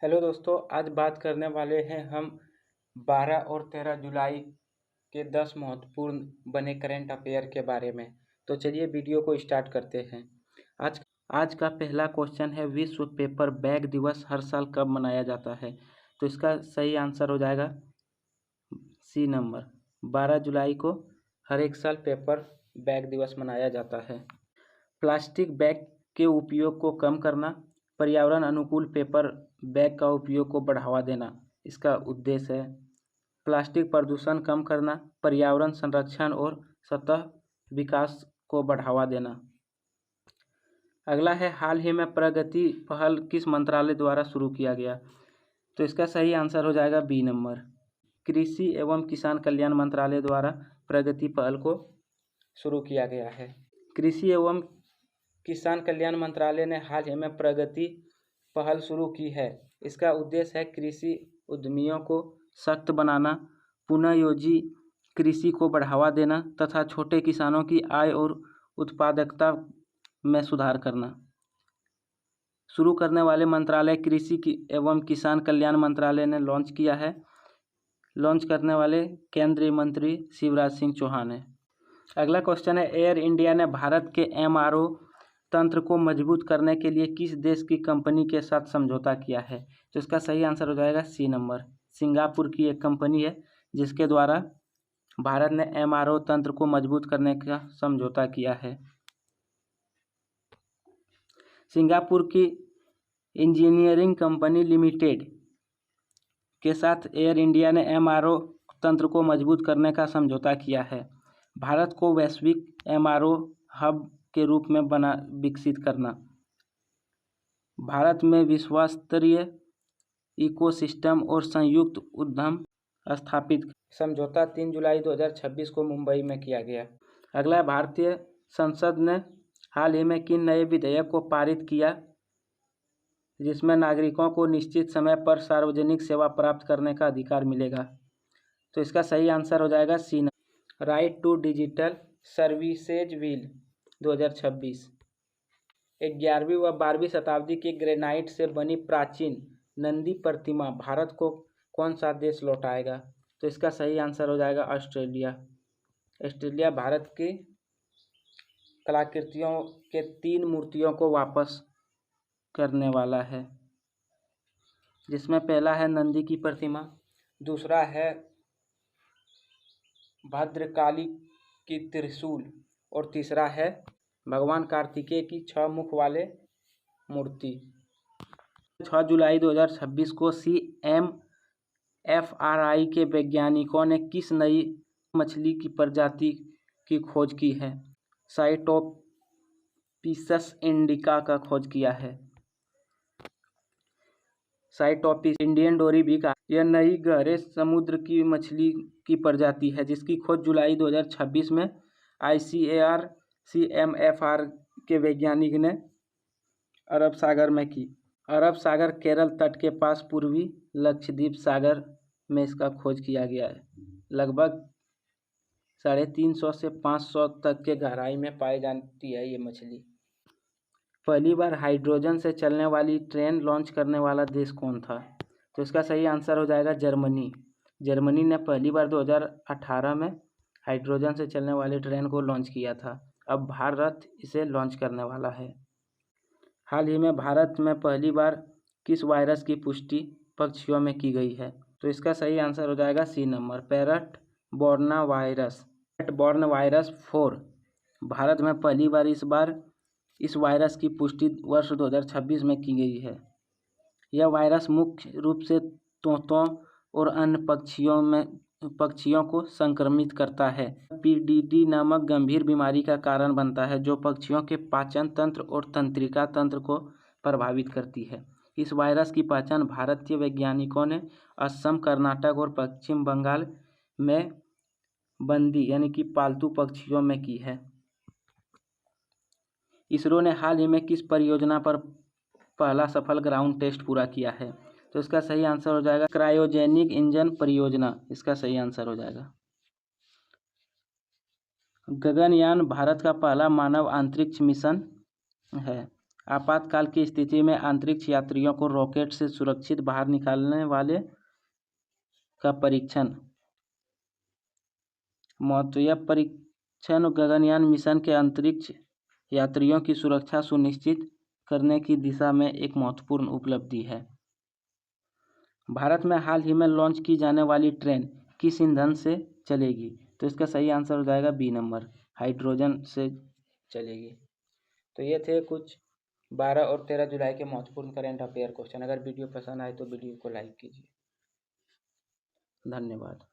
Hello दोस्तों, आज बात करने वाले हैं हम 12 और 13 जुलाई के 10 महत्वपूर्ण बने करंट अफेयर के बारे में। तो चलिए वीडियो को स्टार्ट करते हैं। आज आज का पहला क्वेश्चन है, विश्व पेपर बैग दिवस हर साल कब मनाया जाता है? तो इसका सही आंसर हो जाएगा सी नंबर, 12 जुलाई को हर एक साल पेपर बैग दिवस मनाया जाता है। प्लास्टिक बैग के उपयोग को कम करना, पर्यावरण अनुकूल पेपर बैग का उपयोग को बढ़ावा देना इसका उद्देश्य है। प्लास्टिक प्रदूषण कम करना, पर्यावरण संरक्षण और सतत विकास को बढ़ावा देना। अगला है, हाल ही में प्रगति पहल किस मंत्रालय द्वारा शुरू किया गया? तो इसका सही आंसर हो जाएगा बी नंबर, कृषि एवं किसान कल्याण मंत्रालय द्वारा प्रगति पहल को शुरू किया गया है। कृषि एवं किसान कल्याण मंत्रालय ने हाल ही में प्रगति पहल शुरू की है। इसका उद्देश्य है कृषि उद्यमियों को सशक्त बनाना, पुनःयोजी कृषि को बढ़ावा देना तथा छोटे किसानों की आय और उत्पादकता में सुधार करना। शुरू करने वाले मंत्रालय कृषि एवं किसान कल्याण मंत्रालय ने लॉन्च किया है। लॉन्च करने वाले केंद्रीय मंत्री शिवराज सिंह चौहान है। अगला क्वेश्चन है, एयर इंडिया ने भारत के एमआरओ तंत्र को मजबूत करने के लिए किस देश की कंपनी के साथ समझौता किया है? तो इसका सही आंसर हो जाएगा सी नंबर, सिंगापुर की एक कंपनी है जिसके द्वारा भारत ने एमआरओ तंत्र को मजबूत करने का समझौता किया है। सिंगापुर की इंजीनियरिंग कंपनी लिमिटेड के साथ एयर इंडिया ने एमआरओ तंत्र को मजबूत करने का समझौता किया है। भारत को वैश्विक एमआरओ हब के रूप में विकसित करना, भारत में विश्वस्तरीय इकोसिस्टम और संयुक्त उद्यम स्थापित। समझौता 3 जुलाई 2026 को मुंबई में किया गया। अगला, भारतीय संसद ने हाल ही में किन नए विधेयक को पारित किया जिसमें नागरिकों को निश्चित समय पर सार्वजनिक सेवा प्राप्त करने का अधिकार मिलेगा? तो इसका सही आंसर हो जाएगा C, right to digital services bill 2026। 11वीं व 12वीं शताब्दी की ग्रेनाइट से बनी प्राचीन नंदी प्रतिमा भारत को कौन सा देश लौटाएगा? तो इसका सही आंसर हो जाएगा ऑस्ट्रेलिया। ऑस्ट्रेलिया भारत की कलाकृतियों के 3 मूर्तियों को वापस करने वाला है, जिसमें पहला है नंदी की प्रतिमा, दूसरा है भद्रकाली की त्रिशूल और तीसरा है भगवान कार्तिकेय की 6 मुख वाले मूर्ति। 6 जुलाई 2026 को CMFRI के वैज्ञानिकों ने किस नई मछली की प्रजाति की खोज की है? साइटोपिसस इंडिका का खोज किया है। साइटोपिस इंडियन डोरी भी कहा। यह नई गहरे समुद्र की मछली की प्रजाति है जिसकी खोज जुलाई 2026 में ICAR CMFR के वैज्ञानिक ने अरब सागर में की। अरब सागर केरल तट के पास पूर्वी लक्षद्वीप सागर में इसका खोज किया गया है। लगभग 350 से 500 तक के गहराई में पाई जाती है ये मछली। पहली बार हाइड्रोजन से चलने वाली ट्रेन लॉन्च करने वाला देश कौन था? तो इसका सही आंसर हो जाएगा जर्मनी। जर्मनी ने पहली बार 2018 में हाइड्रोजन से चलने वाली ट्रेन को लॉन्च किया था। अब भारत इसे लॉन्च करने वाला है। हाल ही में भारत में पहली बार किस वायरस की पुष्टि पक्षियों में की गई है? तो इसका सही आंसर हो जाएगा C number, parrot borne virus. Parrot borne virus 4 Bharat में पहली बार इस वायरस की पुष्टि वर्ष 2026 में की गई है। यह वायरस मुख्य रूप से तोतों और अन्य पक्षियों को संक्रमित करता है। PDD नामक गंभीर बीमारी का कारण बनता है जो पक्षियों के पाचन तंत्र और तंत्रिका तंत्र को प्रभावित करती है। इस वायरस की पहचान भारतीय वैज्ञानिकों ने असम, कर्नाटक और पश्चिम बंगाल में बंदी यानी कि पालतू पक्षियों में की है। इसरो ने हाल ही में किस परियोजना पर पहला सफल ग्राउंड टेस्ट पूरा किया है? तो इसका सही आंसर हो जाएगा क्रायोजेनिक इंजन परियोजना, इसका सही आंसर हो जाएगा। गगनयान भारत का पहला मानव अंतरिक्ष मिशन है। आपातकाल की स्थिति में अंतरिक्ष यात्रियों को रॉकेट से सुरक्षित बाहर निकालने वाले का परीक्षण। महत्व, यह परीक्षण गगनयान मिशन के अंतरिक्ष यात्रियों की सुरक्षा सुनिश्चित करने की दिशा में एक महत्वपूर्ण उपलब्धि है। भारत में हाल ही में लॉन्च की जाने वाली ट्रेन किस ईंधन से चलेगी? तो इसका सही आंसर हो जाएगा बी नंबर, हाइड्रोजन से चलेगी। तो ये थे कुछ 12 और 13 जुलाई के महत्वपूर्ण करंट अफेयर क्वेश्चन। अगर वीडियो पसंद आए तो वीडियो को लाइक कीजिए। धन्यवाद।